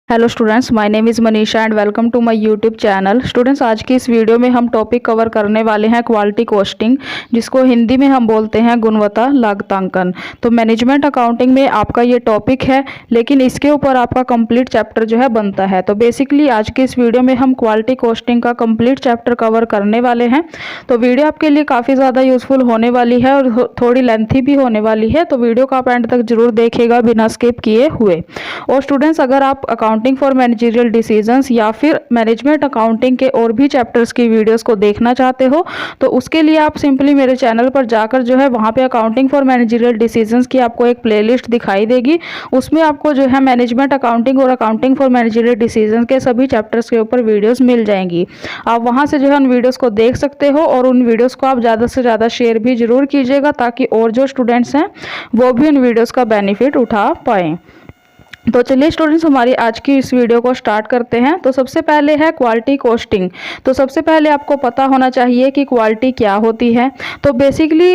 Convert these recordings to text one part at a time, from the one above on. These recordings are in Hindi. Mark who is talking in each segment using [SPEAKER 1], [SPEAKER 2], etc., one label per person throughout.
[SPEAKER 1] Hello students, my name is Manisha and welcome to my YouTube channel. Students, आज की इस वीडियो में हम टॉपिक कवर करने वाले हैं क्वालिटी कॉस्टिंग, जिसको हिंदी में हम बोलते हैं गुणवत्ता लागतांकन। तो मैनेजमेंट अकाउंटिंग में आपका ये टॉपिक है, लेकिन इसके ऊपर आपका कंप्लीट चैप्टर जो है बनता है। तो बेसिकली आज की इस वीडियो में हम क्वालिटी कॉस्टिंग का कंप्लीट चैप्टर कवर करने वाले हैं। तो वीडियो आपके लिए काफ़ी ज़्यादा यूजफुल होने वाली है और थोड़ी लेंथी भी होने वाली है, तो वीडियो का आप एंड तक जरूर देखिएगा बिना स्किप किए हुए। और स्टूडेंट्स, अगर आप अकाउंटिंग फॉर मैनेजरियल डिसीजंस या फिर मैनेजमेंट अकाउंटिंग के और भी चैप्टर्स की वीडियोस को देखना चाहते हो, तो उसके लिए आप सिंपली मेरे चैनल पर जाकर जो है वहाँ पे अकाउंटिंग फॉर मैनेजरियल डिसीजंस की आपको एक प्लेलिस्ट दिखाई देगी। उसमें आपको जो है मैनेजमेंट अकाउंटिंग और अकाउंटिंग फॉर मैनेजरियल डिसीजंस के सभी चैप्टर्स के ऊपर वीडियोस मिल जाएंगी। आप वहाँ से जो है उन वीडियोस को देख सकते हो और उन वीडियोस को आप ज़्यादा से ज़्यादा शेयर भी जरूर कीजिएगा, ताकि और जो स्टूडेंट्स हैं वो भी उन वीडियोस का बेनिफिट उठा पाएँ। तो चलिए स्टूडेंट्स, हमारी आज की इस वीडियो को स्टार्ट करते हैं। तो सबसे पहले है क्वालिटी कॉस्टिंग। तो सबसे पहले आपको पता होना चाहिए कि क्वालिटी क्या होती है। तो बेसिकली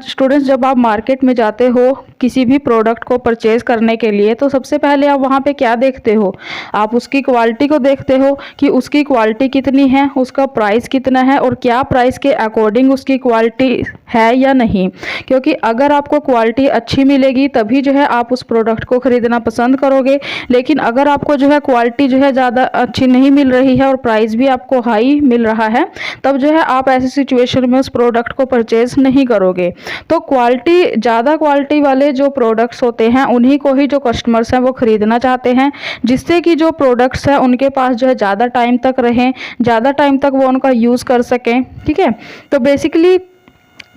[SPEAKER 1] स्टूडेंट्स, जब आप मार्केट में जाते हो किसी भी प्रोडक्ट को परचेज करने के लिए, तो सबसे पहले आप वहाँ पे क्या देखते हो? आप उसकी क्वालिटी को देखते हो कि उसकी क्वालिटी कितनी है, उसका प्राइस कितना है और क्या प्राइस के अकॉर्डिंग उसकी क्वालिटी है या नहीं। क्योंकि अगर आपको क्वालिटी अच्छी मिलेगी तभी जो है आप उस प्रोडक्ट को खरीदना पसंद करोगे। लेकिन अगर आपको जो है क्वालिटी जो है ज़्यादा अच्छी नहीं मिल रही है और प्राइस भी आपको हाई मिल रहा है, तब जो है आप ऐसी सिचुएशन में उस प्रोडक्ट को परचेज नहीं करोगे। तो ज़्यादा क्वालिटी वाले जो प्रोडक्ट्स होते हैं उन्हीं को ही जो कस्टमर्स हैं वो खरीदना चाहते हैं, जिससे कि जो प्रोडक्ट्स हैं उनके पास जो है ज़्यादा टाइम तक रहें, ज़्यादा टाइम तक वो उनका यूज़ कर सकें। ठीक है, तो बेसिकली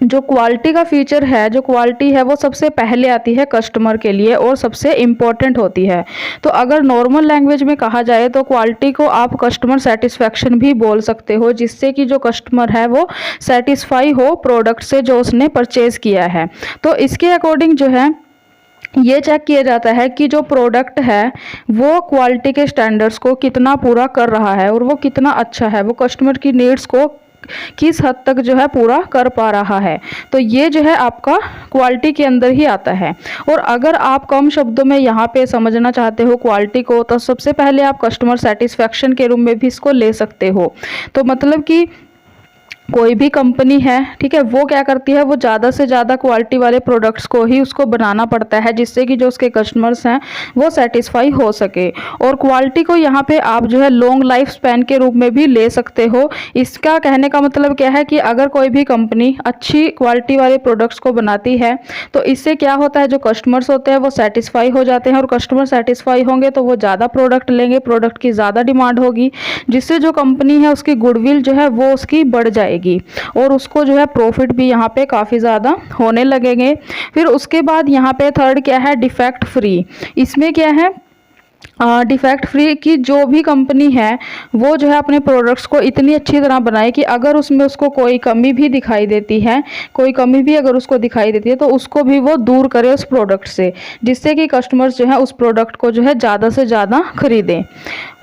[SPEAKER 1] जो क्वालिटी का फीचर है, जो क्वालिटी है वो सबसे पहले आती है कस्टमर के लिए और सबसे इम्पोर्टेंट होती है। तो अगर नॉर्मल लैंग्वेज में कहा जाए तो क्वालिटी को आप कस्टमर सेटिस्फैक्शन भी बोल सकते हो, जिससे कि जो कस्टमर है वो सेटिस्फाई हो प्रोडक्ट से जो उसने परचेज किया है। तो इसके अकॉर्डिंग जो है ये चेक किया जाता है कि जो प्रोडक्ट है वो क्वालिटी के स्टैंडर्ड्स को कितना पूरा कर रहा है और वो कितना अच्छा है, वो कस्टमर की नीड्स को किस हद तक जो है पूरा कर पा रहा है। तो ये जो है आपका क्वालिटी के अंदर ही आता है। और अगर आप कम शब्दों में यहाँ पे समझना चाहते हो क्वालिटी को, तो सबसे पहले आप कस्टमर सेटिस्फैक्शन के रूप में भी इसको ले सकते हो। तो मतलब कि कोई भी कंपनी है, ठीक है, वो क्या करती है, वो ज़्यादा से ज़्यादा क्वालिटी वाले प्रोडक्ट्स को ही उसको बनाना पड़ता है, जिससे कि जो उसके कस्टमर्स हैं वो सेटिस्फाई हो सके। और क्वालिटी को यहाँ पे आप जो है लॉन्ग लाइफ स्पैन के रूप में भी ले सकते हो। इसका कहने का मतलब क्या है कि अगर कोई भी कंपनी अच्छी क्वालिटी वाले प्रोडक्ट्स को बनाती है तो इससे क्या होता है, जो कस्टमर्स होते हैं वो सेटिस्फाई हो जाते हैं और कस्टमर सेटिस्फाई होंगे तो वो ज़्यादा प्रोडक्ट लेंगे, प्रोडक्ट की ज़्यादा डिमांड होगी, जिससे जो कंपनी है उसकी गुडविल जो है वो उसकी बढ़ जाएगी और उसको जो है प्रॉफिट भी यहाँ पे काफ़ी ज़्यादा होने लगेंगे। फिर उसके बाद यहाँ पे थर्ड क्या है, डिफेक्ट फ्री। इसमें क्या है, डिफेक्ट फ्री की जो भी कंपनी है वो जो है अपने प्रोडक्ट्स को इतनी अच्छी तरह बनाए कि अगर उसमें उसको कोई कमी भी दिखाई देती है, कोई कमी भी अगर उसको दिखाई देती है तो उसको भी वो दूर करे उस प्रोडक्ट से, जिससे कि कस्टमर्स जो है उस प्रोडक्ट को जो है ज़्यादा से ज़्यादा खरीदें।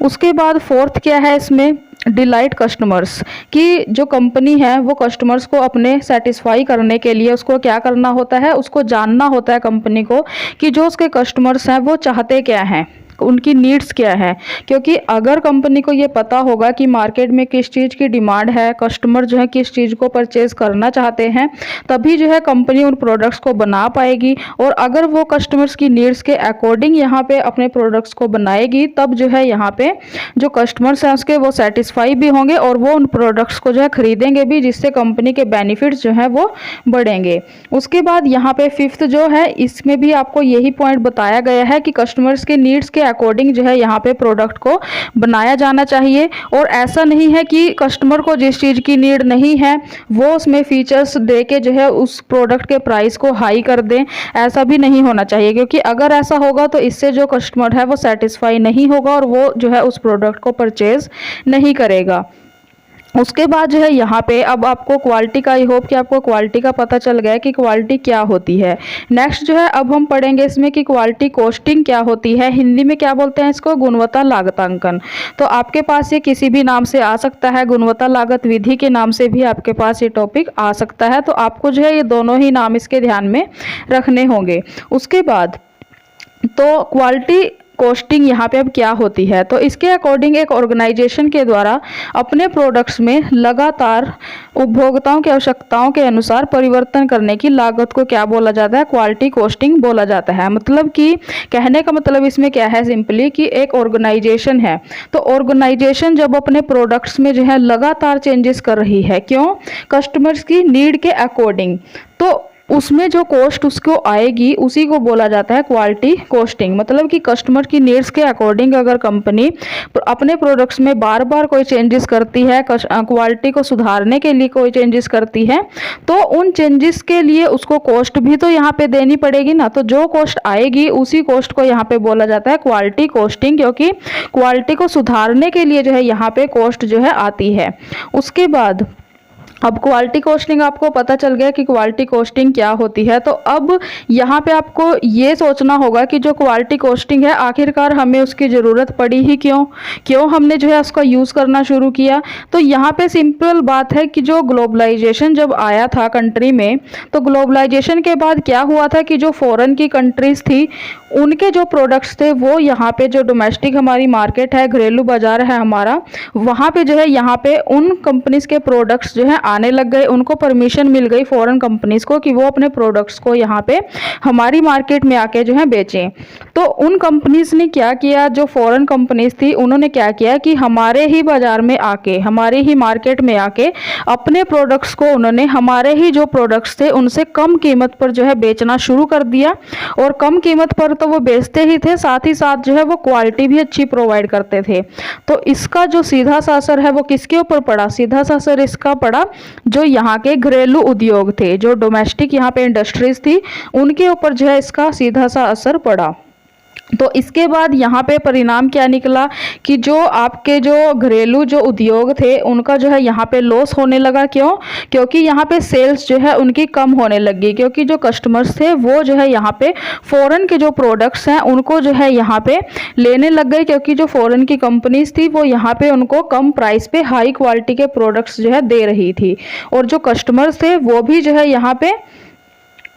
[SPEAKER 1] उसके बाद फोर्थ क्या है इसमें, डिलाइट कस्टमर्स। कि जो कंपनी है वो कस्टमर्स को अपने सेटिस्फाई करने के लिए उसको क्या करना होता है, उसको जानना होता है कंपनी को कि जो उसके कस्टमर्स हैं वो चाहते क्या हैं, उनकी नीड्स क्या है। क्योंकि अगर कंपनी को ये पता होगा कि मार्केट में किस चीज़ की डिमांड है, कस्टमर जो है किस चीज़ को परचेज करना चाहते हैं, तभी जो है कंपनी उन प्रोडक्ट्स को बना पाएगी। और अगर वो कस्टमर्स की नीड्स के अकॉर्डिंग यहाँ पे अपने प्रोडक्ट्स को बनाएगी, तब जो है यहाँ पे जो कस्टमर्स हैं उसके वो सेटिस्फाई भी होंगे और वो उन प्रोडक्ट्स को जो है खरीदेंगे भी, जिससे कंपनी के बेनिफिट्स जो है वो बढ़ेंगे। उसके बाद यहाँ पे फिफ्थ जो है, इसमें भी आपको यही पॉइंट बताया गया है कि कस्टमर्स के नीड्स के अकॉर्डिंग जो है यहाँ पे प्रोडक्ट को बनाया जाना चाहिए। और ऐसा नहीं है कि कस्टमर को जिस चीज़ की नीड नहीं है वो उसमें फीचर्स दे के जो है उस प्रोडक्ट के प्राइस को हाई कर दें, ऐसा भी नहीं होना चाहिए। क्योंकि अगर ऐसा होगा तो इससे जो कस्टमर है वो सेटिस्फाई नहीं होगा और वो जो है उस प्रोडक्ट को परचेज नहीं करेगा। उसके बाद जो है यहाँ पे अब आपको क्वालिटी का, आई होप कि आपको क्वालिटी का पता चल गया कि क्वालिटी क्या होती है। नेक्स्ट जो है अब हम पढ़ेंगे इसमें कि क्वालिटी कॉस्टिंग क्या होती है। हिंदी में क्या बोलते हैं इसको, गुणवत्ता लागतांकन। तो आपके पास ये किसी भी नाम से आ सकता है, गुणवत्ता लागत विधि के नाम से भी आपके पास ये टॉपिक आ सकता है। तो आपको जो है ये दोनों ही नाम इसके ध्यान में रखने होंगे। उसके बाद तो क्वालिटी कॉस्टिंग यहाँ पे अब क्या होती है। तो इसके अकॉर्डिंग एक ऑर्गेनाइजेशन के द्वारा अपने प्रोडक्ट्स में लगातार उपभोक्ताओं की आवश्यकताओं के अनुसार परिवर्तन करने की लागत को क्या बोला जाता है, क्वालिटी कॉस्टिंग बोला जाता है। मतलब कि कहने का मतलब इसमें क्या है, सिंपली कि एक ऑर्गेनाइजेशन है, तो ऑर्गेनाइजेशन जब अपने प्रोडक्ट्स में जो है लगातार चेंजेस कर रही है, क्यों, कस्टमर्स की नीड के अकॉर्डिंग, तो उसमें जो कॉस्ट उसको आएगी उसी को बोला जाता है क्वालिटी कॉस्टिंग। मतलब कि कस्टमर की नीड्स के अकॉर्डिंग अगर कंपनी अपने प्रोडक्ट्स में बार बार कोई चेंजेस करती है, क्वालिटी को सुधारने के लिए कोई चेंजेस करती है, तो उन चेंजेस के लिए उसको कॉस्ट भी तो यहाँ पे देनी पड़ेगी ना। तो जो कॉस्ट आएगी उसी कॉस्ट को यहाँ पे बोला जाता है क्वालिटी कॉस्टिंग, क्योंकि क्वालिटी को सुधारने के लिए जो है यहाँ पे कॉस्ट जो है आती है। उसके बाद अब क्वालिटी कॉस्टिंग आपको पता चल गया कि क्वालिटी कॉस्टिंग क्या होती है। तो अब यहाँ पे आपको ये सोचना होगा कि जो क्वालिटी कॉस्टिंग है आखिरकार हमें उसकी ज़रूरत पड़ी ही क्यों हमने जो है उसका यूज़ करना शुरू किया। तो यहाँ पे सिंपल बात है कि जो ग्लोबलाइजेशन जब आया था कंट्री में, तो ग्लोबलाइजेशन के बाद क्या हुआ था कि जो फॉरेन की कंट्रीज़ थी उनके जो प्रोडक्ट्स थे वो यहाँ पे जो डोमेस्टिक हमारी मार्केट है, घरेलू बाजार है हमारा, वहाँ पे जो है यहाँ पे उन कंपनीज़ के प्रोडक्ट्स जो है आने लग गए। उनको परमिशन मिल गई फॉरेन कंपनीज़ को कि वो अपने प्रोडक्ट्स को यहाँ पे हमारी मार्केट में आके जो है बेचें। तो उन कंपनीज़ ने क्या किया, जो फॉरेन कंपनीज़ थी उन्होंने क्या किया कि हमारे ही बाज़ार में आके, हमारे ही मार्केट में आके अपने प्रोडक्ट्स को उन्होंने हमारे ही जो प्रोडक्ट्स थे उनसे कम कीमत पर जो है बेचना शुरू कर दिया। और कम कीमत पर तो वो बेचते ही थे, साथ ही साथ जो है वो क्वालिटी भी अच्छी प्रोवाइड करते थे। तो इसका जो सीधा सा असर है वो किसके ऊपर पड़ा, सीधा सा असर इसका पड़ा जो यहाँ के घरेलू उद्योग थे, जो डोमेस्टिक यहाँ पे इंडस्ट्रीज थी, उनके ऊपर जो है इसका सीधा सा असर पड़ा। तो इसके बाद यहाँ पे परिणाम क्या निकला कि जो आपके जो घरेलू जो उद्योग थे उनका जो है यहाँ पे लॉस होने लगा। क्योंकि यहाँ पे सेल्स जो है उनकी कम होने लगी, क्योंकि जो कस्टमर्स थे वो जो है यहाँ पे फॉरेन के जो प्रोडक्ट्स हैं उनको जो है यहाँ पे लेने लग गए, क्योंकि जो फॉरेन की कंपनीज थी वो यहाँ पे उनको कम प्राइस पे हाई क्वालिटी के प्रोडक्ट्स जो है दे रही थी, और जो कस्टमर्स थे वो भी जो है यहाँ पे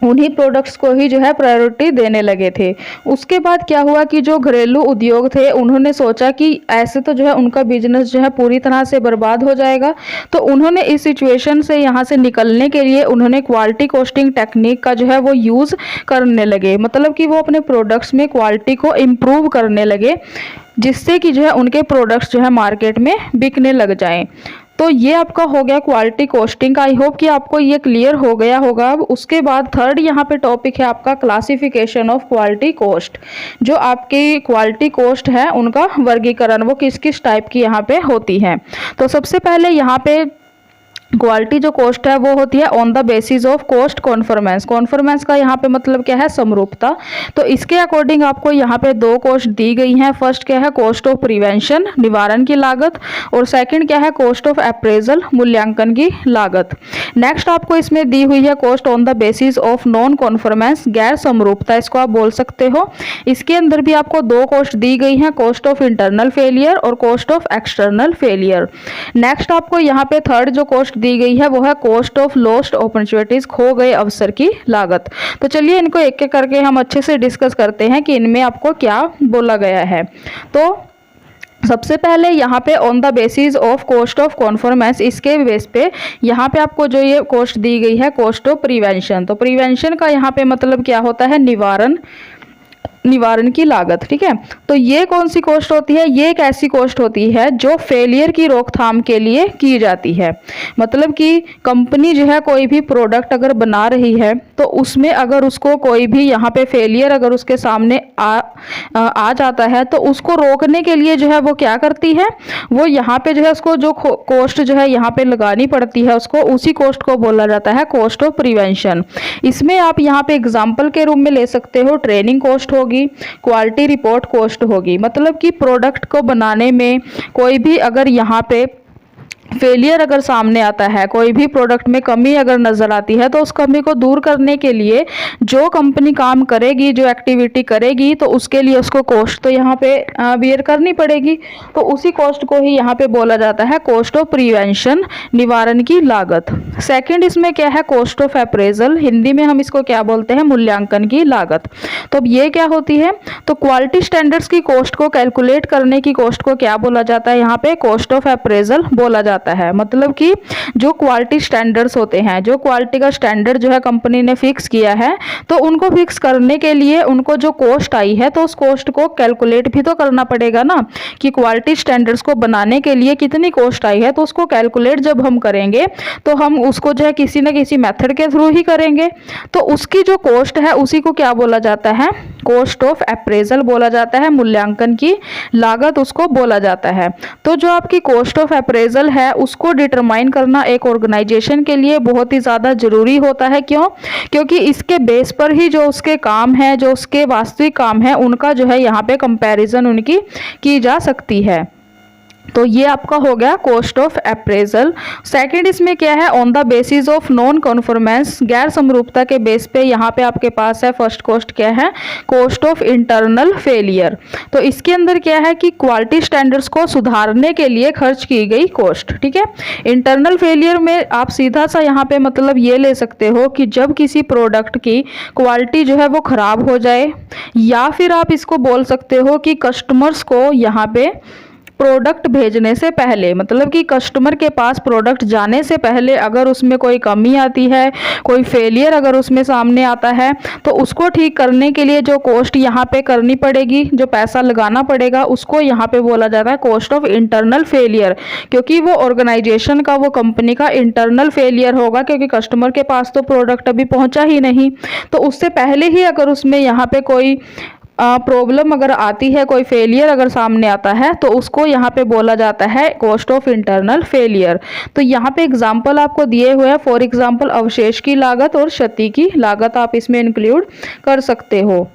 [SPEAKER 1] उन्हीं प्रोडक्ट्स को ही जो है प्रायोरिटी देने लगे थे। उसके बाद क्या हुआ कि जो घरेलू उद्योग थे उन्होंने सोचा कि ऐसे तो जो है उनका बिजनेस जो है पूरी तरह से बर्बाद हो जाएगा। तो उन्होंने इस सिचुएशन से यहाँ से निकलने के लिए उन्होंने क्वालिटी कॉस्टिंग टेक्निक का जो है वो यूज़ करने लगे। मतलब कि वो अपने प्रोडक्ट्स में क्वालिटी को इम्प्रूव करने लगे, जिससे कि जो है उनके प्रोडक्ट्स जो है मार्केट में बिकने लग जाएं। तो ये आपका हो गया क्वालिटी कॉस्टिंग का। आई होप कि आपको ये क्लियर हो गया होगा। अब उसके बाद थर्ड यहाँ पे टॉपिक है आपका क्लासिफिकेशन ऑफ क्वालिटी कॉस्ट। जो आपकी क्वालिटी कॉस्ट है उनका वर्गीकरण वो किस किस टाइप की यहाँ पे होती है। तो सबसे पहले यहाँ पे क्वालिटी जो कॉस्ट है वो होती है on the basis of cost conformance. Conformance का यहाँ पे मतलब क्या है, समरूपता। तो इसके अकॉर्डिंग आपको यहाँ पे दो कॉस्ट दी गई हैं। फर्स्ट क्या है, कॉस्ट ऑफ प्रिवेंशन, निवारण की लागत, और सेकंड क्या है, कॉस्ट ऑफ अप्रेजल, मूल्यांकन की लागत। नेक्स्ट आपको इसमें दी हुई है cost on the basis of non conformance, गैर समरूपता इसको आप बोल सकते हो। इसके अंदर भी आपको दो कॉस्ट दी गई हैं, कॉस्ट ऑफ इंटरनल फेलियर और cost of external failure. Next आपको यहाँ पे थर्ड जो कॉस्ट दी गई है वो है कॉस्ट ऑफ लॉस्ट अपॉर्चुनिटीज, खो गए अवसर की लागत। तो चलिए इनको एक एक करके हम अच्छे से डिस्कस करते हैं कि इनमें आपको क्या बोला गया है। तो सबसे पहले यहाँ पे on the basis of cost of conformance, इसके बेस पे यहाँ पे आपको जो ये कॉस्ट दी गई है कॉस्ट ऑफ प्रिवेंशन। तो प्रिवेंशन का यहाँ पे मतलब क्या होता है, निवारण की लागत। ठीक है, तो ये कौन सी कॉस्ट होती है, ये एक ऐसी कॉस्ट होती है जो फेलियर की रोकथाम के लिए की जाती है। मतलब कि कंपनी जो है कोई भी प्रोडक्ट अगर बना रही है तो उसमें अगर उसको कोई भी यहाँ पे फेलियर अगर उसके सामने आ जाता है तो उसको रोकने के लिए जो है वो क्या करती है, वो यहाँ पे जो है उसको जो कॉस्ट जो है यहाँ पे लगानी पड़ती है उसको, उसी कॉस्ट को बोला जाता है कॉस्ट ऑफ प्रिवेंशन। इसमें आप यहाँ पे एग्जाम्पल के रूप में ले सकते हो, ट्रेनिंग कॉस्ट होगी, क्वालिटी रिपोर्ट कॉस्ट होगी। मतलब कि प्रोडक्ट को बनाने में कोई भी अगर यहाँ पे फेलियर अगर सामने आता है, कोई भी प्रोडक्ट में कमी अगर नज़र आती है, तो उस कमी को दूर करने के लिए जो कंपनी काम करेगी, जो एक्टिविटी करेगी, तो उसके लिए उसको कॉस्ट तो यहाँ पे बियर करनी पड़ेगी। तो उसी कॉस्ट को ही यहाँ पे बोला जाता है कॉस्ट ऑफ प्रिवेंशन, निवारण की लागत। सेकंड इसमें क्या है, कॉस्ट ऑफ अप्रेजल, हिंदी में हम इसको क्या बोलते हैं, मूल्यांकन की लागत। तो अब ये क्या होती है, तो क्वालिटी स्टैंडर्ड्स की कॉस्ट को कैलकुलेट करने की कॉस्ट को क्या बोला जाता है, यहाँ पे कॉस्ट ऑफ अप्रेजल बोला जाता है। मतलब कि जो क्वालिटी स्टैंडर्ड्स होते हैं, जो क्वालिटी का स्टैंडर्ड जो है कंपनी ने फिक्स किया है, तो उनको फिक्स करने के लिए उनको जो कॉस्ट आई है, तो उस कॉस्ट को कैलकुलेट भी तो करना पड़ेगा ना, कि क्वालिटी स्टैंडर्ड्स को बनाने के लिए कितनी कॉस्ट आई है। तो उसको कैलकुलेट जब हम करेंगे, तो हम उसको जो है किसी न किसी मेथड के थ्रू ही करेंगे। तो उसकी जो कॉस्ट है उसी को क्या बोला जाता है, कॉस्ट ऑफ अप्रेजल बोला जाता है, मूल्यांकन की लागत उसको बोला जाता है। तो जो आपकी कॉस्ट ऑफ अप्रेजल है उसको डिटरमाइन करना एक ऑर्गेनाइजेशन के लिए बहुत ही ज़्यादा ज़रूरी होता है। क्यों? क्योंकि इसके बेस पर ही जो उसके काम है, जो उसके वास्तविक काम है, उनका जो है यहाँ पे कंपैरिजन उनकी की जा सकती है। तो ये आपका हो गया कॉस्ट ऑफ अप्रेजल। सेकंड इसमें क्या है, on the basis of non conformance, गैर समरूपता के बेस पे यहाँ पे आपके पास है फर्स्ट कॉस्ट क्या है, कॉस्ट ऑफ इंटरनल फेलियर। तो इसके अंदर क्या है कि क्वालिटी स्टैंडर्ड्स को सुधारने के लिए खर्च की गई कॉस्ट। ठीक है, इंटरनल फेलियर में आप सीधा सा यहाँ पे मतलब ये ले सकते हो कि जब किसी प्रोडक्ट की क्वालिटी जो है वो खराब हो जाए, या फिर आप इसको बोल सकते हो कि कस्टमर्स को यहाँ पे प्रोडक्ट भेजने से पहले, मतलब कि कस्टमर के पास प्रोडक्ट जाने से पहले अगर उसमें कोई कमी आती है, कोई फेलियर अगर उसमें सामने आता है, तो उसको ठीक करने के लिए जो कॉस्ट यहाँ पे करनी पड़ेगी, जो पैसा लगाना पड़ेगा, उसको यहाँ पे बोला जाता है कॉस्ट ऑफ इंटरनल फेलियर। क्योंकि वो ऑर्गेनाइजेशन का, वो कंपनी का इंटरनल फेलियर होगा, क्योंकि कस्टमर के पास तो प्रोडक्ट अभी पहुँचा ही नहीं। तो उससे पहले ही अगर उसमें यहाँ पे कोई प्रॉब्लम अगर आती है, कोई फेलियर अगर सामने आता है, तो उसको यहाँ पे बोला जाता है कॉस्ट ऑफ इंटरनल फेलियर। तो यहाँ पे एग्जांपल आपको दिए हुए हैं, फॉर एग्जांपल अवशेष की लागत और क्षति की लागत आप इसमें इंक्लूड कर सकते हो।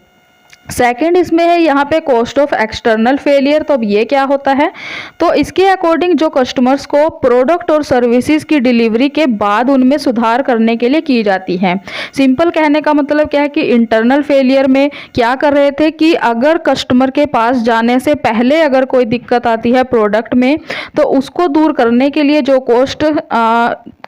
[SPEAKER 1] सेकंड इसमें है यहाँ पे कॉस्ट ऑफ एक्सटर्नल फेलियर। तो अब ये क्या होता है, तो इसके अकॉर्डिंग जो कस्टमर्स को प्रोडक्ट और सर्विसेज की डिलीवरी के बाद उनमें सुधार करने के लिए की जाती है। सिंपल कहने का मतलब क्या है कि इंटरनल फेलियर में क्या कर रहे थे कि अगर कस्टमर के पास जाने से पहले अगर कोई दिक्कत आती है प्रोडक्ट में, तो उसको दूर करने के लिए जो कॉस्ट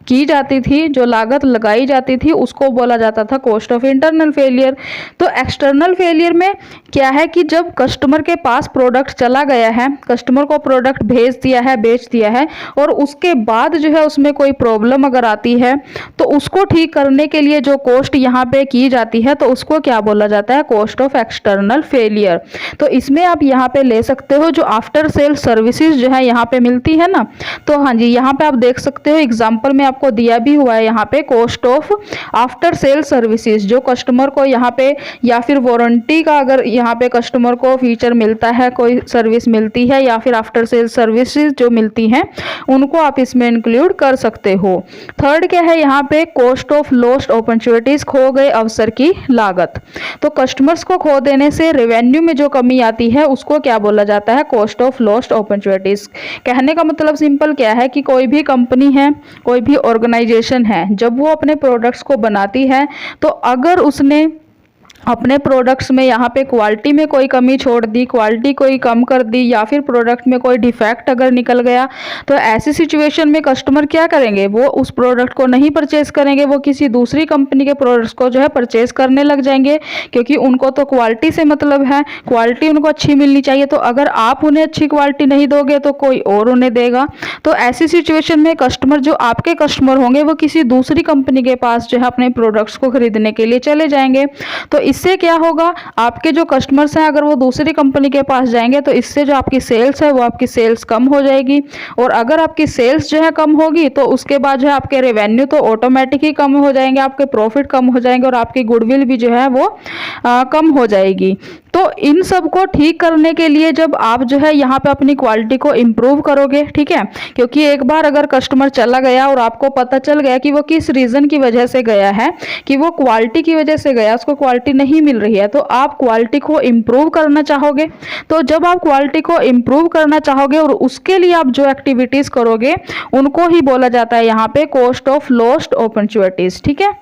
[SPEAKER 1] की जाती थी, जो लागत लगाई जाती थी, उसको बोला जाता था कॉस्ट ऑफ इंटरनल फेलियर। तो एक्सटर्नल फेलियर में क्या है कि जब कस्टमर के पास प्रोडक्ट चला गया है, कस्टमर को प्रोडक्ट भेज दिया है, बेच दिया है, और उसके बाद जो है उसमें कोई प्रॉब्लम अगर आती है, तो उसको ठीक करने के लिए जो कॉस्ट यहाँ पे की जाती है, तो उसको क्या बोला जाता है, कॉस्ट ऑफ एक्सटर्नल फेलियर। तो इसमें आप यहाँ पे ले सकते हो जो आफ्टर सेल सर्विसेज जो है यहाँ पे मिलती है ना, तो हाँ जी, यहाँ पे आप देख सकते हो एग्जाम्पल में आपको दिया भी हुआ है यहाँ पे cost of after sale services, जो कस्टमर को यहाँ पे या फिर वारंटी का अगर यहाँ पे कस्टमर को फीचर मिलता है, कोई सर्विस मिलती है, या फिर आफ्टर सेल सर्विसेज जो मिलती हैं, उनको आप इसमें इंक्लूड कर सकते हो। थर्ड क्या है यहाँ पे, कॉस्ट ऑफ लॉस्ट अपॉर्चुनिटीज, खो गए अवसर की लागत। तो कस्टमर्स को खो देने से रेवेन्यू में जो कमी आती है उसको क्या बोला जाता है, कॉस्ट ऑफ लॉस्ट अपॉर्चुनिटीज। कहने का मतलब सिंपल क्या है कि कोई भी कंपनी है, कोई भी ऑर्गेनाइजेशन है, जब वो अपने प्रोडक्ट्स को बनाती है, तो अगर उसने अपने प्रोडक्ट्स में यहाँ पे क्वालिटी में कोई कमी छोड़ दी, क्वालिटी कोई कम कर दी, या फिर प्रोडक्ट में कोई डिफेक्ट अगर निकल गया, तो ऐसी सिचुएशन में कस्टमर क्या करेंगे, वो उस प्रोडक्ट को नहीं परचेज करेंगे, वो किसी दूसरी कंपनी के प्रोडक्ट्स को जो है परचेज करने लग जाएंगे, क्योंकि उनको तो क्वालिटी से मतलब है, क्वालिटी उनको अच्छी मिलनी चाहिए। तो अगर आप उन्हें अच्छी क्वालिटी नहीं दोगे तो कोई और उन्हें देगा। तो ऐसी सिचुएशन में कस्टमर, जो आपके कस्टमर होंगे, वो किसी दूसरी कंपनी के पास जो है अपने प्रोडक्ट्स को खरीदने के लिए चले जाएंगे। तो इससे क्या होगा, आपके जो कस्टमर्स हैं अगर वो दूसरी कंपनी के पास जाएंगे, तो इससे जो आपकी सेल्स है वो आपकी सेल्स कम हो जाएगी, और अगर आपकी सेल्स जो है कम होगी, तो उसके बाद जो है आपके रेवेन्यू तो ऑटोमेटिक ही कम हो जाएंगे, आपके प्रॉफिट कम हो जाएंगे, और आपकी गुडविल भी जो है वो कम हो जाएगी। तो इन सब को ठीक करने के लिए जब आप जो है यहाँ पे अपनी क्वालिटी को इम्प्रूव करोगे, ठीक है, क्योंकि एक बार अगर कस्टमर चला गया और आपको पता चल गया कि वो किस रीज़न की वजह से गया है, कि वो क्वालिटी की वजह से गया, उसको क्वालिटी नहीं मिल रही है, तो आप क्वालिटी को इम्प्रूव करना चाहोगे। तो जब आप क्वालिटी को इम्प्रूव करना चाहोगे और उसके लिए आप जो एक्टिविटीज़ करोगे उनको ही बोला जाता है यहाँ पे कॉस्ट ऑफ लॉस्ट अपॉर्चुनिटीज़, ठीक है।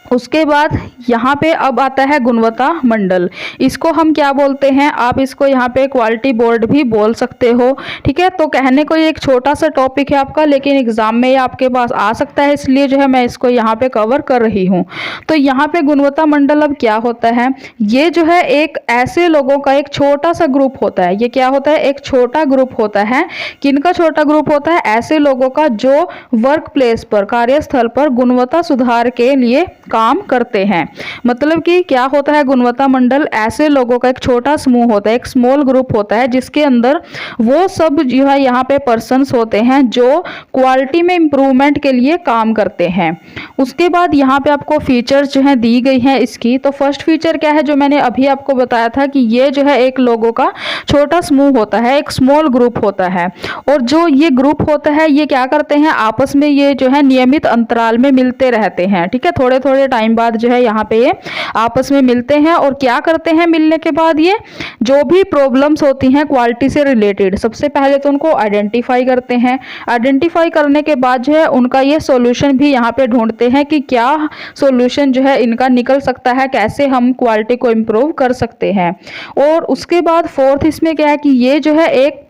[SPEAKER 1] उसके बाद यहाँ पे अब आता है गुणवत्ता मंडल। इसको हम क्या बोलते हैं, आप इसको यहाँ पे क्वालिटी बोर्ड भी बोल सकते हो, ठीक है। तो कहने को ये एक छोटा सा टॉपिक है आपका, लेकिन एग्जाम में ये आपके पास आ सकता है, इसलिए जो है मैं इसको यहाँ पे कवर कर रही हूँ। तो यहाँ पे गुणवत्ता मंडल अब क्या होता है, ये जो है एक ऐसे लोगों का एक छोटा सा ग्रुप होता है। ये क्या होता है, एक छोटा ग्रुप होता है। किनका छोटा ग्रुप होता है, ऐसे लोगों का जो वर्क प्लेस पर, कार्यस्थल पर गुणवत्ता सुधार के लिए काम करते हैं। मतलब कि क्या होता है, गुणवत्ता मंडल ऐसे लोगों का एक छोटा समूह होता है, एक स्मॉल ग्रुप होता है, जिसके अंदर वो सब जो है यहाँ पे पर्सन्स होते हैं जो क्वालिटी में इंप्रूवमेंट के लिए काम करते हैं। उसके बाद यहाँ पे आपको फीचर्स जो है दी गई हैं इसकी। तो फर्स्ट फीचर क्या है, जो मैंने अभी आपको बताया था कि ये जो है एक लोगों का छोटा समूह होता है, एक स्मॉल ग्रुप होता है। और जो ये ग्रुप होता है ये क्या करते हैं, आपस में ये जो है नियमित अंतराल में मिलते रहते हैं, ठीक है। थोड़े थोड़े टाइम बाद जो है यहाँ पे ये आपस में मिलते हैं और क्या करते हैं, मिलने के बाद ये जो भी प्रॉब्लम्स होती हैं क्वालिटी से रिलेटेड, सबसे पहले तो उनको आइडेंटिफाई करते हैं। आइडेंटिफाई करने के बाद जो है उनका ये सॉल्यूशन भी यहाँ पे ढूंढते हैं कि क्या सॉल्यूशन जो है इनका निकल सकता है, कैसे हम क्वालिटी को इम्प्रूव कर सकते हैं। और उसके बाद फोर्थ इसमें क्या है कि ये जो है एक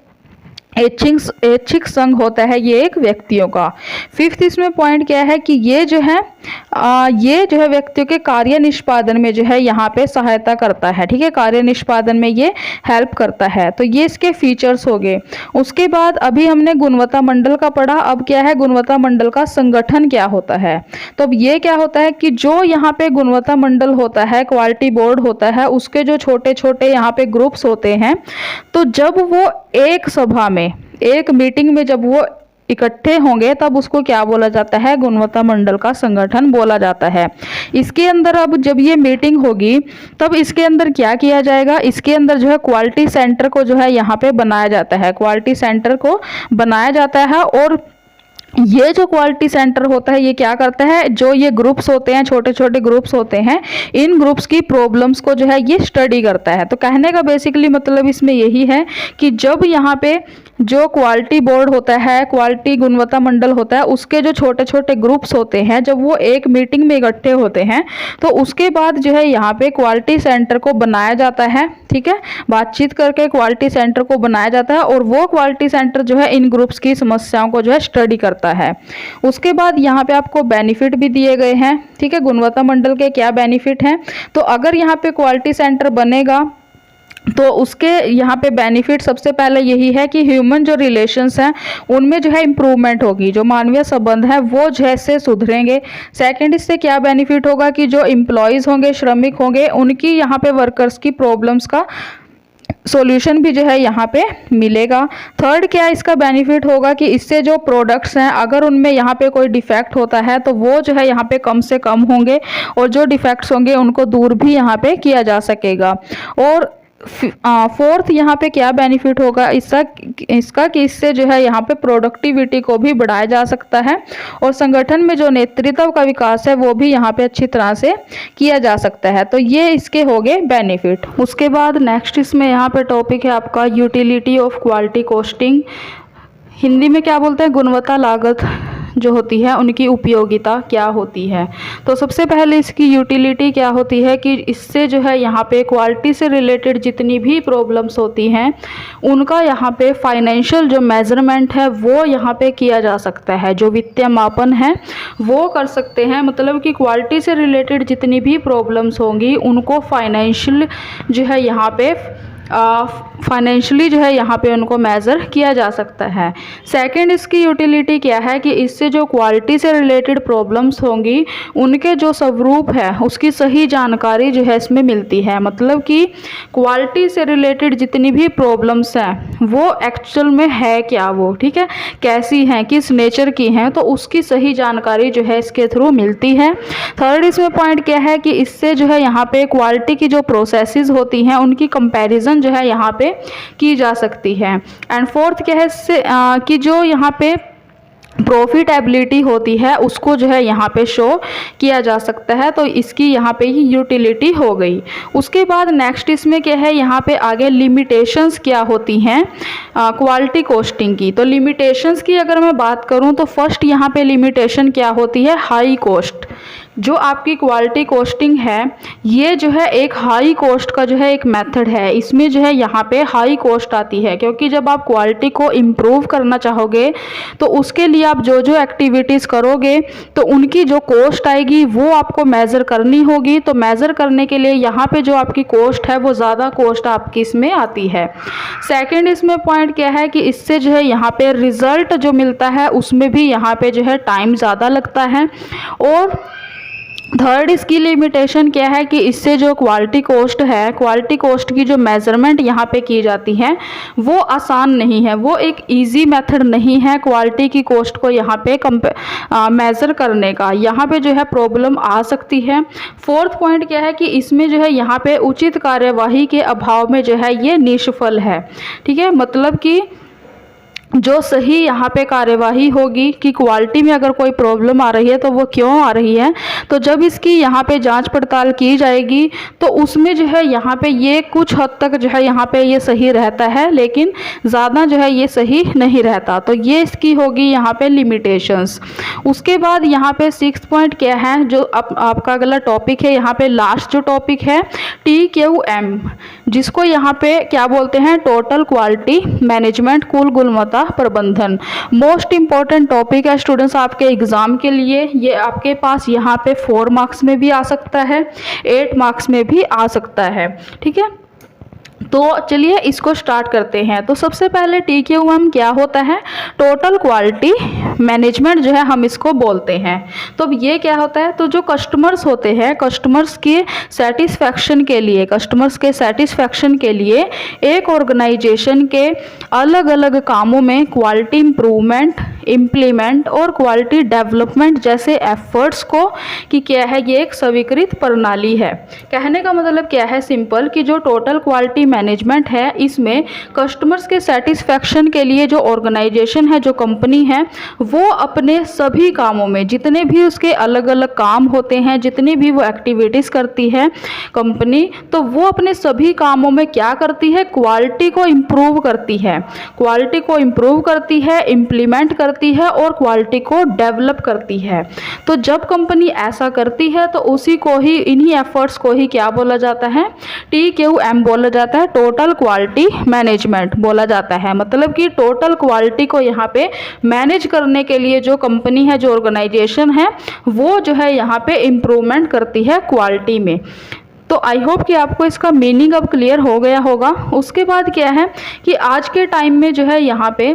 [SPEAKER 1] ऐच्छिक संघ होता है, ये एक व्यक्तियों का। फिफ्थ इसमें पॉइंट क्या है कि ये जो है व्यक्तियों के कार्य निष्पादन में जो है यहाँ पे सहायता करता है, ठीक है। कार्य निष्पादन में ये हेल्प करता है। तो ये इसके फीचर्स हो गए। उसके बाद अभी हमने गुणवत्ता मंडल का पढ़ा, अब क्या है गुणवत्ता मंडल का संगठन क्या होता है। तो अब ये क्या होता है कि जो यहाँ पे गुणवत्ता मंडल होता है, क्वालिटी बोर्ड होता है, उसके जो छोटे छोटे यहाँ पे ग्रुप्स होते हैं, तो जब वो एक सभा में, एक मीटिंग में जब वो इकट्ठे होंगे तब उसको क्या बोला जाता है, गुणवत्ता मंडल का संगठन बोला जाता है। इसके अंदर अब जब ये मीटिंग होगी तब इसके अंदर क्या किया जाएगा, इसके अंदर जो है क्वालिटी सेंटर को जो है यहाँ पे बनाया जाता है, क्वालिटी सेंटर को बनाया जाता है। और ये जो क्वालिटी सेंटर होता है ये क्या करता है, जो ये ग्रुप्स होते हैं, छोटे छोटे ग्रुप्स होते हैं, इन ग्रुप्स की प्रॉब्लम्स को जो है ये स्टडी करता है। तो कहने का बेसिकली मतलब इसमें यही है कि जब यहाँ पे जो क्वालिटी बोर्ड होता है, क्वालिटी गुणवत्ता मंडल होता है, उसके जो छोटे छोटे ग्रुप्स होते हैं, जब वो एक मीटिंग में इकट्ठे होते हैं तो उसके बाद जो है यहाँ पे क्वालिटी सेंटर को बनाया जाता है, ठीक है। बातचीत करके क्वालिटी सेंटर को बनाया जाता है और वो क्वालिटी सेंटर जो है इन ग्रुप्स की समस्याओं को जो है स्टडी करता है। उसके बाद यहाँ पे आपको बेनिफिट भी दिए गए हैं, ठीक है। गुणवत्ता मंडल के क्या बेनिफिट हैं, तो अगर यहाँ पे क्वालिटी सेंटर बनेगा तो उसके यहाँ पे बेनिफिट सबसे पहले यही है कि ह्यूमन जो रिलेशंस हैं उनमें जो है इम्प्रूवमेंट होगी, जो मानवीय संबंध है वो जैसे सुधरेंगे। सेकंड, इससे क्या बेनिफिट होगा कि जो एम्प्लॉयज़ होंगे, श्रमिक होंगे, उनकी यहाँ पे वर्कर्स की प्रॉब्लम्स का सॉल्यूशन भी जो है यहाँ पे मिलेगा। थर्ड, क्या इसका बेनिफिट होगा कि इससे जो प्रोडक्ट्स हैं अगर उनमें यहाँ पे कोई डिफेक्ट होता है तो वो जो है यहाँ पे कम से कम होंगे और जो डिफेक्ट्स होंगे उनको दूर भी यहाँ पे किया जा सकेगा। और फोर्थ यहाँ पे क्या बेनिफिट होगा इसका कि इससे जो है यहाँ पे प्रोडक्टिविटी को भी बढ़ाया जा सकता है और संगठन में जो नेतृत्व का विकास है वो भी यहाँ पे अच्छी तरह से किया जा सकता है। तो ये इसके हो गए बेनिफिट। उसके बाद नेक्स्ट इसमें यहाँ पे टॉपिक है आपका utility of quality costing. Hindi में क्या बोलते हैं, गुणवत्ता लागत जो होती है उनकी उपयोगिता क्या होती है। तो सबसे पहले इसकी यूटिलिटी क्या होती है कि इससे जो है यहाँ पे क्वालिटी से रिलेटेड जितनी भी प्रॉब्लम्स होती हैं उनका यहाँ पे फाइनेंशियल जो मेजरमेंट है वो यहाँ पे किया जा सकता है, जो वित्तीय मापन है वो कर सकते हैं। मतलब कि क्वालिटी से रिलेटेड जितनी भी प्रॉब्लम्स होंगी उनको फाइनेंशियल जो है यहाँ पे फाइनेंशियली जो है यहाँ पे उनको मेज़र किया जा सकता है। सेकंड इसकी यूटिलिटी क्या है कि इससे जो क्वालिटी से रिलेटेड प्रॉब्लम्स होंगी उनके जो स्वरूप है उसकी सही जानकारी जो है इसमें मिलती है। मतलब कि क्वालिटी से रिलेटेड जितनी भी प्रॉब्लम्स हैं वो एक्चुअल में है क्या, वो ठीक है कैसी हैं, किस नेचर की हैं, तो उसकी सही जानकारी जो है इसके थ्रू मिलती है। थर्ड इसमें पॉइंट क्या है कि इससे जो है यहाँ पे क्वालिटी की जो प्रोसेसेस होती हैं उनकी कंपैरिजन जो है यहाँ पे की जा सकती है। एंड फोर्थ क्या है इससे कि जो यहाँ पे प्रॉफिटेबिलिटी होती है उसको जो है यहाँ पे शो किया जा सकता है, तो इसकी यहाँ पे ही यूटिलिटी हो गई। उसके बाद नेक्स्ट इसमें क्या है, यहाँ पे आगे लिमिटेशंस क्या होती हैं क्वालिटी कोस्टिंग की। तो लिमिटेशंस की अगर मैं बात करूँ तो फर्स्ट यहाँ पे लिमिटेशन क्या होती है, हाई कॉस्ट। जो आपकी क्वालिटी कोस्टिंग है ये जो है एक हाई कॉस्ट का जो है एक मेथड है। इसमें जो है यहाँ पे हाई कॉस्ट आती है क्योंकि जब आप क्वालिटी को इम्प्रूव करना चाहोगे तो उसके लिए आप जो जो एक्टिविटीज़ करोगे तो उनकी जो कॉस्ट आएगी वो आपको मेज़र करनी होगी। तो मेज़र करने के लिए यहाँ पे जो आपकी कॉस्ट है वो ज़्यादा कॉस्ट आपकी इसमें आती है। सेकेंड इसमें पॉइंट क्या है कि इससे जो है यहाँ पे रिज़ल्ट जो मिलता है उसमें भी यहाँ पे जो है टाइम ज़्यादा लगता है। और थर्ड इसकी लिमिटेशन क्या है कि इससे जो क्वालिटी कॉस्ट है, क्वालिटी कॉस्ट की जो मेज़रमेंट यहाँ पे की जाती है वो आसान नहीं है, वो एक इजी मेथड नहीं है क्वालिटी की कॉस्ट को यहाँ पे मेज़र करने का। यहाँ पे जो है प्रॉब्लम आ सकती है। फोर्थ पॉइंट क्या है कि इसमें जो है यहाँ पे उचित कार्यवाही के अभाव में जो है ये निष्फल है। ठीक है, मतलब कि जो सही यहाँ पे कार्यवाही होगी कि क्वालिटी में अगर कोई प्रॉब्लम आ रही है तो वो क्यों आ रही है, तो जब इसकी यहाँ पे जांच पड़ताल की जाएगी तो उसमें जो है यहाँ पे ये कुछ हद तक जो है यहाँ पे ये सही रहता है लेकिन ज़्यादा जो है ये सही नहीं रहता। तो ये इसकी होगी यहाँ पे लिमिटेशंस। उसके बाद यहाँ पे सिक्स्थ पॉइंट क्या है जो आपका अगला टॉपिक है, यहाँ पे लास्ट जो टॉपिक है TQM, जिसको यहाँ पे क्या बोलते हैं, टोटल क्वालिटी मैनेजमेंट, कुल गुणवत्ता प्रबंधन। मोस्ट इंपॉर्टेंट टॉपिक है स्टूडेंट्स आपके एग्जाम के लिए। ये आपके पास यहाँ पे 4 मार्क्स में भी आ सकता है, 8 मार्क्स में भी आ सकता है। ठीक है, तो चलिए इसको स्टार्ट करते हैं। तो सबसे पहले TQM क्या होता है, टोटल क्वालिटी मैनेजमेंट जो है हम इसको बोलते हैं। तो अब ये क्या होता है, तो जो कस्टमर्स होते हैं, कस्टमर्स के सेटिस्फैक्शन के लिए एक ऑर्गेनाइजेशन के अलग अलग कामों में क्वालिटी इम्प्रूवमेंट, इम्प्लीमेंट और क्वालिटी डेवलपमेंट जैसे एफर्ट्स को कि क्या है, ये एक स्वीकृत प्रणाली है। कहने का मतलब क्या है, सिंपल, कि जो टोटल क्वालिटी मैनेजमेंट है इसमें कस्टमर्स के सेटिस्फैक्शन के लिए जो ऑर्गेनाइजेशन है, जो कंपनी है, वो अपने सभी कामों में जितने भी उसके अलग अलग काम होते हैं, जितनी भी वो एक्टिविटीज़ करती है कंपनी, तो वो अपने सभी कामों में क्या करती है, क्वालिटी को इम्प्रूव करती है, क्वालिटी को इम्प्रूव करती है, इम्प्लीमेंट करती है और क्वालिटी को डेवलप करती है। तो जब कंपनी ऐसा करती है तो उसी को ही, इन्हीं एफर्ट्स को ही क्या बोला जाता है, TQM बोला जाता है, टोटल क्वालिटी मैनेजमेंट बोला जाता है। मतलब कि टोटल क्वालिटी को यहाँ पे मैनेज करने के लिए जो कंपनी है, जो ऑर्गेनाइजेशन है, वो जो है यहाँ पे इम्प्रूवमेंट करती है क्वालिटी में। तो आई होप कि आपको इसका मीनिंग अब क्लियर हो गया होगा। उसके बाद क्या है कि आज के टाइम में जो है यहाँ पे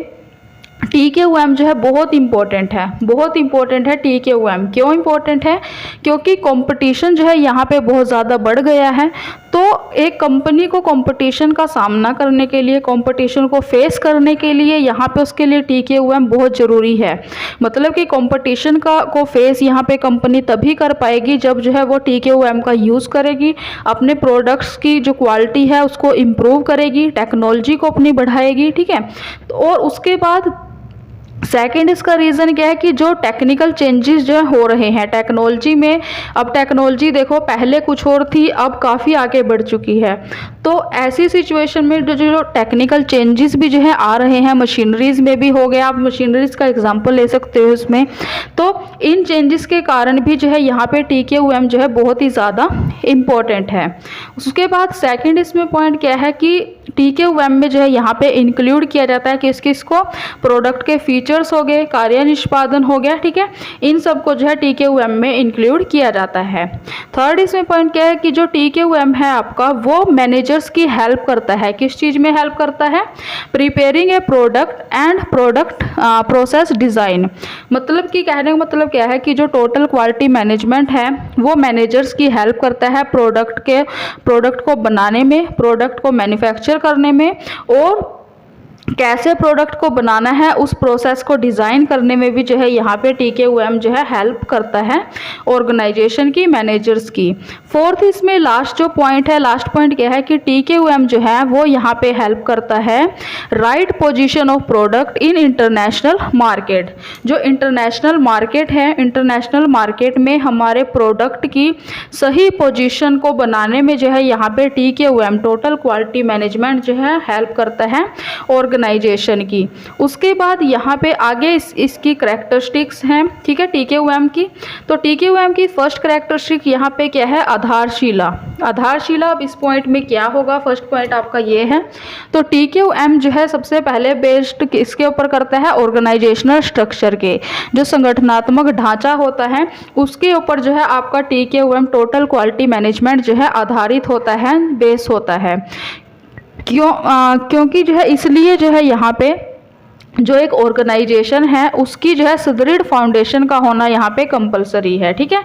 [SPEAKER 1] TQM जो है बहुत इंपॉर्टेंट है, बहुत इंपॉर्टेंट है TQM। क्यों इंपॉर्टेंट है, क्योंकि कंपटीशन जो है यहाँ पे बहुत ज़्यादा बढ़ गया है। तो एक कंपनी को कंपटीशन का सामना करने के लिए, कंपटीशन को फेस करने के लिए यहाँ पे उसके लिए TQM बहुत ज़रूरी है। मतलब कि कंपटीशन को फेस यहाँ पे कंपनी तभी कर पाएगी जब जो है वो TQM का यूज़ करेगी, अपने प्रोडक्ट्स की जो क्वालिटी है उसको इम्प्रूव करेगी, टेक्नोलॉजी को अपनी बढ़ाएगी। ठीक है, और उसके बाद सेकेंड इसका रीज़न क्या है कि जो टेक्निकल चेंजेस जो हो रहे हैं टेक्नोलॉजी में, अब टेक्नोलॉजी देखो पहले कुछ और थी, अब काफ़ी आगे बढ़ चुकी है। तो ऐसी सिचुएशन में जो टेक्निकल चेंजेस भी जो है आ रहे हैं, मशीनरीज़ में भी हो गया, आप मशीनरीज़ का एग्जांपल ले सकते हो इसमें। तो इन चेंजेस के कारण भी जो है यहाँ पे TQM जो है बहुत ही ज़्यादा इम्पोर्टेंट है। उसके बाद सेकेंड इसमें पॉइंट क्या है कि TQM में जो है यहाँ पे इंक्लूड किया जाता है किस किस को, प्रोडक्ट के फीचर्स हो गए, कार्य निष्पादन हो गया, ठीक है, इन सबको जो है TQM में इंक्लूड किया जाता है। थर्ड इसमें पॉइंट क्या है कि जो TQM है आपका वो मैनेजर्स की हेल्प करता है, किस चीज़ में हेल्प करता है, preparing A product and product process design. मतलब कि कहने का मतलब क्या है कि जो टोटल क्वालिटी मैनेजमेंट है वो मैनेजर्स की हेल्प करता है प्रोडक्ट को बनाने में, प्रोडक्ट को मैन्युफैक्चर करने में, और कैसे प्रोडक्ट को बनाना है उस प्रोसेस को डिज़ाइन करने में भी जो है यहाँ पे TQM जो है हेल्प करता है ऑर्गेनाइजेशन की, मैनेजर्स की। फोर्थ इसमें लास्ट जो पॉइंट है, लास्ट पॉइंट क्या है कि TQM जो है वो यहाँ पे हेल्प करता है right position of product in international market. जो इंटरनेशनल मार्केट है, इंटरनेशनल मार्केट में हमारे प्रोडक्ट की सही पोजीशन को बनाने में जो है यहाँ पे TQM टोटल क्वालिटी मैनेजमेंट जो है हेल्प करता है ऑर्गेनाइजेशन की। उसके बाद यहाँ पे आगे इसकी करैक्टरिस्टिक्स हैं, ठीक है, TQM की। तो TQM की फर्स्ट करैक्टरिस्टिक यहाँ पे क्या है, आधारशिला। आधारशिला, अब इस पॉइंट में क्या होगा, फर्स्ट पॉइंट आपका ये है। तो TQM जो है सबसे पहले बेस्ड किसके ऊपर करता है, ऑर्गेनाइजेशनल स्ट्रक्चर के, जो संगठनात्मक ढांचा होता है उसके ऊपर जो है आपका TQM टोटल क्वालिटी मैनेजमेंट जो है आधारित होता है, बेस होता है। क्योंकि जो है इसलिए जो है यहाँ पे जो एक ऑर्गेनाइजेशन है उसकी जो है सुदृढ़ फाउंडेशन का होना यहाँ पे कंपलसरी है, ठीक है।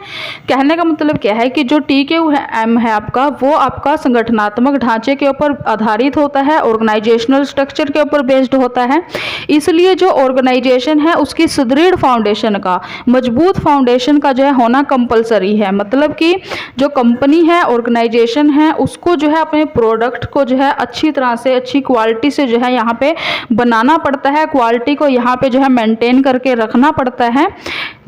[SPEAKER 1] कहने का मतलब क्या है कि जो TQM है आपका वो आपका संगठनात्मक ढांचे के ऊपर आधारित होता है, ऑर्गेनाइजेशनल स्ट्रक्चर के ऊपर बेस्ड होता है। इसलिए जो ऑर्गेनाइजेशन है उसकी सुदृढ़ फाउंडेशन का, मजबूत फाउंडेशन का जो है होना कंपलसरी है। मतलब कि जो कंपनी है, ऑर्गेनाइजेशन है, उसको जो है अपने प्रोडक्ट को जो है अच्छी तरह से, अच्छी क्वालिटी से जो है यहाँ पे बनाना पड़ता है, क्वालिटी को यहाँ पे जो है मेंटेन करके रखना पड़ता है,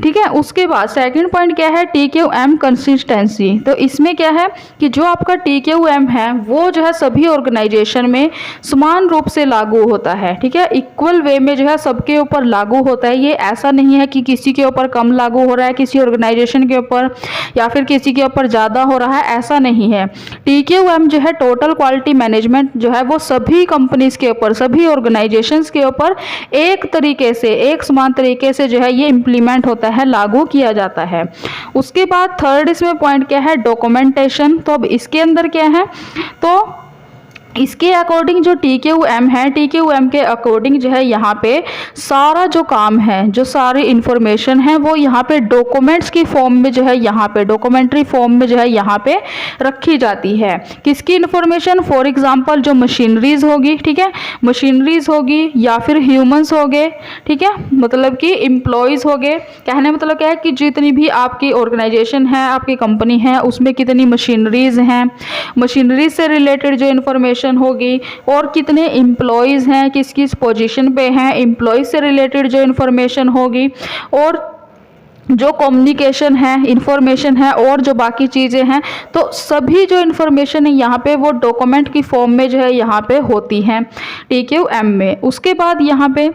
[SPEAKER 1] ठीक है। उसके बाद सेकंड पॉइंट क्या है, TQM कंसिस्टेंसी। तो इसमें क्या है कि जो आपका TQM है वो जो है सभी ऑर्गेनाइजेशन में समान रूप से लागू होता है, ठीक है, इक्वल वे में जो है सबके ऊपर लागू होता है। ये ऐसा नहीं है कि किसी के ऊपर कम लागू हो रहा है, किसी ऑर्गेनाइजेशन के ऊपर, या फिर किसी के ऊपर ज़्यादा हो रहा है, ऐसा नहीं है। TQM जो है टोटल क्वालिटी मैनेजमेंट जो है वो सभी कंपनीज के ऊपर, सभी ऑर्गेनाइजेशंस के ऊपर एक तरीके से, एक समान तरीके से जो है ये इम्प्लीमेंट होता है, लागू किया जाता है। उसके बाद थर्ड इसमें पॉइंट क्या है, डॉक्यूमेंटेशन। तो अब इसके अंदर क्या है, तो इसके अकॉर्डिंग जो TQM है, TQM के अकॉर्डिंग जो है यहाँ पे सारा जो काम है, जो सारी इंफॉर्मेशन है वो यहाँ पे डॉक्यूमेंट्स की फॉर्म में जो है यहाँ पे डॉक्यूमेंट्री फॉर्म में जो है यहाँ पे रखी जाती है। किसकी इंफॉर्मेशन, फॉर एग्जांपल जो मशीनरीज होगी, ठीक है, मशीनरीज होगी या फिर ह्यूमंस हो गए, ठीक है, मतलब कि एम्प्लॉयज़ हो गए। कहने मतलब क्या है कि जितनी भी आपकी ऑर्गेनाइजेशन है, आपकी कंपनी है, उसमें कितनी मशीनरीज हैं, मशीनरीज से रिलेटेड जो इन्फॉर्मेशन होगी, और कितने एम्प्लॉयज़ हैं, किस किस पोजीशन पे हैं, एम्प्लॉयज़ से रिलेटेड जो इन्फॉर्मेशन होगी, और जो कम्युनिकेशन है, इंफॉर्मेशन है, और जो बाकी चीज़ें हैं, तो सभी जो इन्फॉर्मेशन है यहाँ पे वो डॉक्यूमेंट की फॉर्म में जो है यहाँ पे होती हैं TQM में। उसके बाद यहाँ पे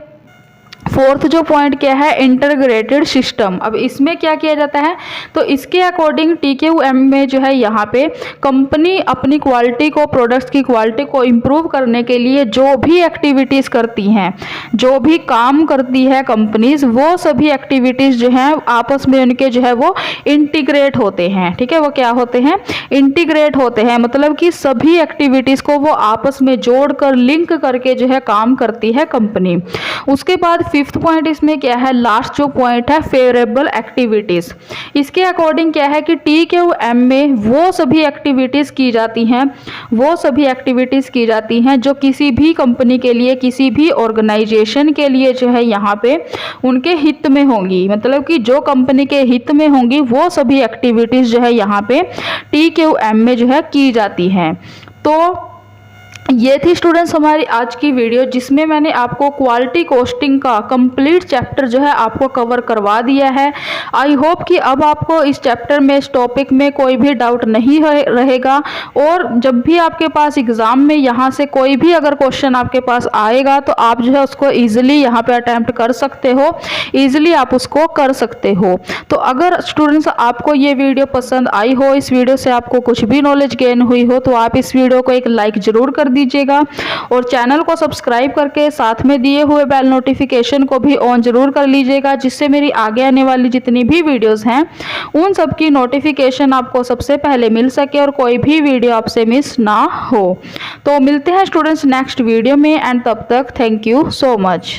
[SPEAKER 1] फोर्थ जो पॉइंट क्या है, इंटीग्रेटेड सिस्टम। अब इसमें क्या किया जाता है, तो इसके अकॉर्डिंग TQM में जो है यहाँ पे कंपनी अपनी क्वालिटी को, प्रोडक्ट्स की क्वालिटी को इम्प्रूव करने के लिए जो भी एक्टिविटीज़ करती हैं, जो भी काम करती है कंपनीज, वो सभी एक्टिविटीज़ जो हैं आपस में उनके जो है वो इंटीग्रेट होते हैं, ठीक है, वो क्या होते हैं, इंटीग्रेट होते हैं। मतलब कि सभी एक्टिविटीज़ को वो आपस में जोड़कर, लिंक करके जो है काम करती है कंपनी। उसके बाद फिफ्थ पॉइंट इसमें क्या है, लास्ट जो पॉइंट है, फेवरेबल एक्टिविटीज़। इसके अकॉर्डिंग क्या है कि TQM में वो सभी एक्टिविटीज़ की जाती हैं, वो सभी एक्टिविटीज़ की जाती हैं जो किसी भी कंपनी के लिए, किसी भी ऑर्गेनाइजेशन के लिए जो है यहाँ पे उनके हित में होंगी। मतलब कि जो कंपनी के हित में होंगी वो सभी एक्टिविटीज़ जो है यहाँ पे TQM में जो है की जाती हैं। तो ये थी स्टूडेंट्स हमारी आज की वीडियो, जिसमें मैंने आपको क्वालिटी कोस्टिंग का कंप्लीट चैप्टर जो है आपको कवर करवा दिया है। आई होप कि अब आपको इस चैप्टर में, इस टॉपिक में कोई भी डाउट नहीं रहेगा, और जब भी आपके पास एग्ज़ाम में यहाँ से कोई भी अगर क्वेश्चन आपके पास आएगा तो आप जो है उसको ईजिली यहाँ पे अटैम्प्ट कर सकते हो, ईजिली आप उसको कर सकते हो। तो अगर स्टूडेंट्स आपको ये वीडियो पसंद आई हो, इस वीडियो से आपको कुछ भी नॉलेज गेन हुई हो, तो आप इस वीडियो को एक लाइक ज़रूर कर दीजिए। लीजिएगा और चैनल को सब्सक्राइब करके साथ में दिए हुए बेल नोटिफिकेशन को भी ऑन ज़रूर कर लीजिएगा, जिससे मेरी आगे आने वाली जितनी भी वीडियोस हैं उन सब की नोटिफिकेशन आपको सबसे पहले मिल सके और कोई भी वीडियो आपसे मिस ना हो। तो मिलते हैं स्टूडेंट्स नेक्स्ट वीडियो में, एंड तब तक थैंक यू सो मच।